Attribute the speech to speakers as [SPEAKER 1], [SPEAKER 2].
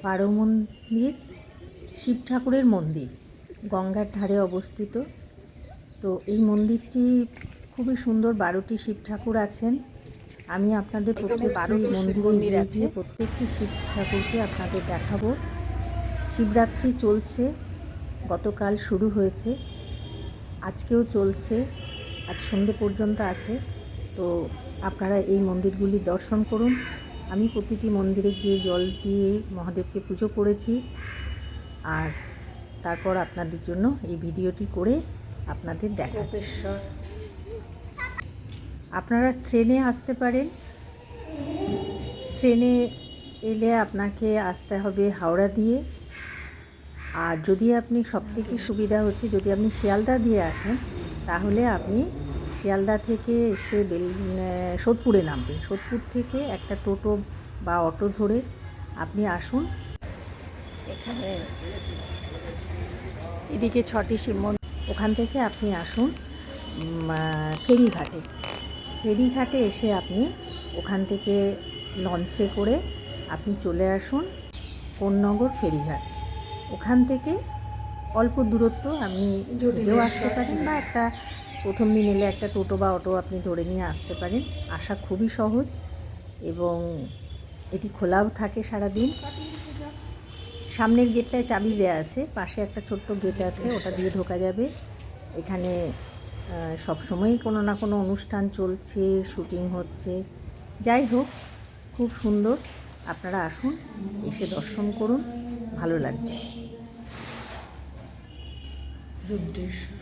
[SPEAKER 1] বারো মন্দির শিব ঠাকুরের মন্দির, গঙ্গার ধারে অবস্থিত। তো এই মন্দিরটি খুবই সুন্দর, 12টি শিব ঠাকুর আছেন। আমি আপনাদের প্রত্যেকটি মন্দিরে গিয়ে প্রত্যেকটি শিব ঠাকুরকে আপনাদের দেখাবো। শিবরাত্রি চলছে, গতকাল শুরু হয়েছে, আজকেও চলছে, আজ সন্ধে পর্যন্ত আছে। তো আপনারা এই মন্দিরগুলি দর্শন করুন। আমি প্রতিটি মন্দিরে গিয়ে জল দিয়ে মহাদেবকে পুজো করেছি, আর তারপর আপনাদের জন্য এই ভিডিওটি করে আপনাদের দেখাচ্ছি। আপনারা ট্রেনে আসতে পারেন। ট্রেনে এলে আপনাকে আসতে হবে হাওড়া দিয়ে, আর যদি আপনি সবথেকে সুবিধা হচ্ছে যদি আপনি শিয়ালদা দিয়ে আসেন, তাহলে আপনি শিয়ালদা থেকে এসে সোদপুরে নামবেন। সোদপুর থেকে একটা টোটো বা অটো ধরে আপনি আসুন। এখানে এদিকে 6টি শিব মন্দির, ওখান থেকে আপনি আসুন ফেরিঘাটে। ফেরিঘাটে এসে আপনি ওখান থেকে লঞ্চে করে আপনি চলে আসুন কোন্নগর ফেরিঘাট। ওখান থেকে অল্প দূরত্ব, আপনি হেঁটেও আসতে পারেন, বা একটা প্রথম দিন এলে একটা টোটো বা অটো আপনি ধরে নিয়ে আসতে পারেন। আসা খুবই সহজ এবং এটি খোলাও থাকে সারাদিন। সামনের গেটটায় চাবি দেওয়া আছে, পাশে একটা ছোট্ট গেট আছে, ওটা দিয়ে ঢোকা যাবে। এখানে সবসময়ই কোনো না কোনো অনুষ্ঠান চলছে, শুটিং হচ্ছে। যাই হোক, খুব সুন্দর। আপনারা আসুন, এসে দর্শন করুন, ভালো লাগবে। রুদ্রেশ্বর